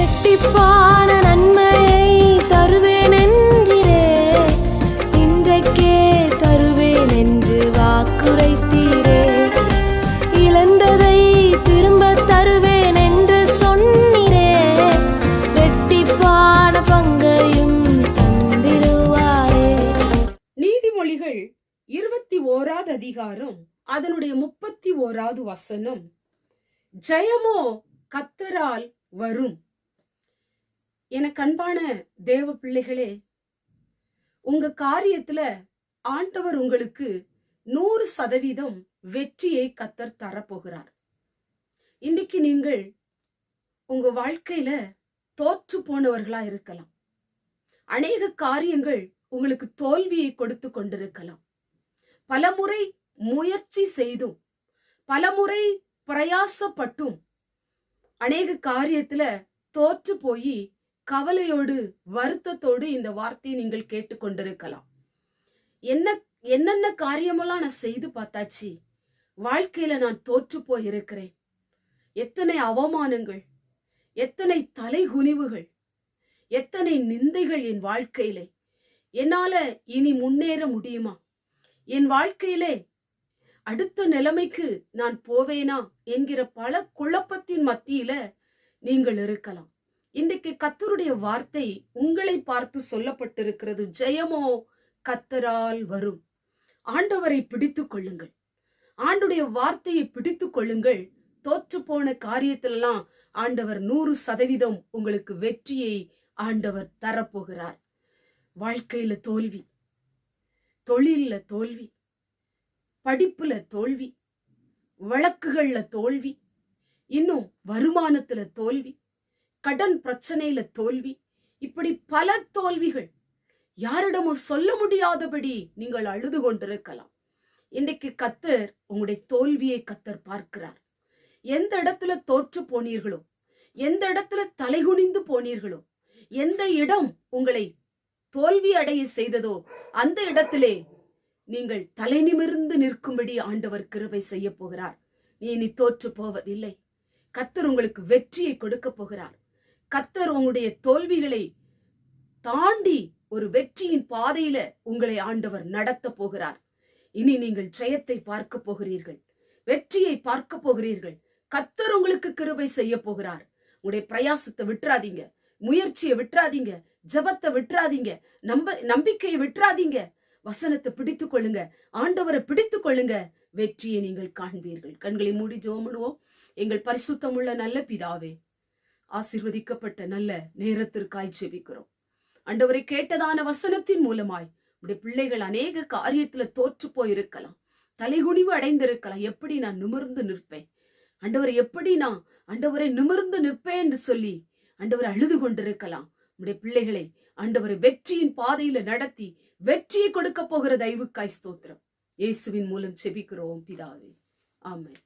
இரட்டிப்பான நன்மையை தருவேன் என்றிரே, இன்றைக்கே தருவேன் என்று வாக்குரைத்தீரே. இழந்ததை திரும்ப தருவேன் என்று சொன்னீரே, இரட்டிப்பான பங்கையும் தந்திடுவாரே. நீதிமொழிகள் 21வது அதிகாரம் அதனுடைய 31வது வசனம், ஜெயமோ கர்த்தரால் வரும். எனக்கு அன்பான தேவ பிள்ளைகளே, உங்க காரியத்துல ஆண்டவர் உங்களுக்கு 100% வெற்றியை கர்த்தர் தரப்போகிறார். இன்னைக்கு நீங்கள் உங்க வாழ்க்கையில தோற்று போனவர்களா இருக்கலாம். அநேக காரியங்கள் உங்களுக்கு தோல்வியை கொடுத்து கொண்டிருக்கலாம். பலமுறை முயற்சி செய்தும் பலமுறை பிரயாசப்பட்டும் அநேக காரியத்துல தோற்று போய் கவலையோடு வருத்தத்தோடு இந்த வார்த்தையை நீங்கள் கேட்டுக்கொண்டிருக்கலாம். என்னென்ன காரியமெல்லாம் நான் செய்து பார்த்தாச்சு, வாழ்க்கையில நான் தோற்று போய் இருக்கிறேன். எத்தனை அவமானங்கள், எத்தனை தலைகுனிவுகள், எத்தனை நிந்தைகள் என் வாழ்க்கையிலே. என்னால இனி முன்னேற முடியுமா? என் வாழ்க்கையிலே அடுத்த நிலைமைக்கு நான் போவேனா என்கிற பல குழப்பத்தின் மத்தியில நீங்கள் இருக்கலாம். இன்றைக்கு கர்த்தருடைய வார்த்தை உங்களை பார்த்து சொல்லப்பட்டிருக்கிறது. ஜெயமோ கர்த்தரால் வரும். ஆண்டவரை பிடித்துக் கொள்ளுங்கள். ஆண்டுடைய வார்த்தையை பிடித்துக் கொள்ளுங்கள். தோற்று போன காரியத்திலெல்லாம் ஆண்டவர் 100% உங்களுக்கு வெற்றியை ஆண்டவர் தரப்போகிறார். வாழ்க்கையில தோல்வி, தொழில்ல தோல்வி, படிப்புல தோல்வி, வழக்குகள்ல தோல்வி, இன்னும் வருமானத்துல தோல்வி, கடன் பிரச்சனையில தோல்வி, இப்படி பல தோல்விகள் யாரிடமும் சொல்ல முடியாதபடி நீங்கள் அழுது கொண்டிருக்கலாம். இன்றைக்கு கர்த்தர் உங்களுடைய தோல்வியை கர்த்தர் பார்க்கிறார். எந்த இடத்துல தோற்று போனீர்களோ, எந்த இடத்துல தலைகுனிந்து போனீர்களோ, எந்த இடம் உங்களை தோல்வி அடைய செய்ததோ அந்த இடத்திலே நீங்கள் தலை நிமிர்ந்து நிற்கும்படி ஆண்டவர் கிருபை செய்ய போகிறார். நீ தோற்று போவதில்லை. கர்த்தர் உங்களுக்கு வெற்றியை கொடுக்க போகிறார். கர்த்தர் உங்களுடைய தோல்விகளை தாண்டி ஒரு வெற்றியின் பாதையில உங்களை ஆண்டவர் நடத்த போகிறார். இனி நீங்கள் ஜெயத்தை பார்க்க போகிறீர்கள், வெற்றியை பார்க்க போகிறீர்கள். கர்த்தர் உங்களுக்கு கிருபை செய்ய போகிறார். உங்களுடைய பிரயாசத்தை விட்டுறாதீங்க, முயற்சியை விட்டுறாதீங்க, ஜெபத்தை விட்டுறாதீங்க, நம்பிக்கையை விட்டுறாதீங்க. வசனத்தை பிடித்துக் கொள்ளுங்க, ஆண்டவரை பிடித்துக் கொள்ளுங்க, வெற்றியை நீங்கள் காண்பீர்கள். கண்களை மூடி ஜெபம் பண்ணுவோம். எங்கள் பரிசுத்தமுள்ள நல்ல பிதாவே, ஆசீர்வதிக்கப்பட்ட நல்ல நேரத்திற்காய் ஜெபிக்கிறோம். ஆண்டவரை கேட்டதான வசனத்தின் மூலமாய் உடைய பிள்ளைகள் அநேக காரியத்துல தோற்று போயிருக்கலாம், தலைகுனிவு அடைந்திருக்கலாம். எப்படி நான் நிமிர்ந்து நிற்பேன் ஆண்டவரை, எப்படி நான் ஆண்டவரை நிமிர்ந்து நிற்பேன் என்று சொல்லி ஆண்டவரை அழுது கொண்டிருக்கலாம். உடைய பிள்ளைகளை ஆண்டவரை வெற்றியின் பாதையில நடத்தி வெற்றியை கொடுக்க போகிற தயவுக்காய் ஸ்தோத்திரம். இயேசுவின் மூலம் செபிக்கிறோம் பிதாவே, ஆமென்.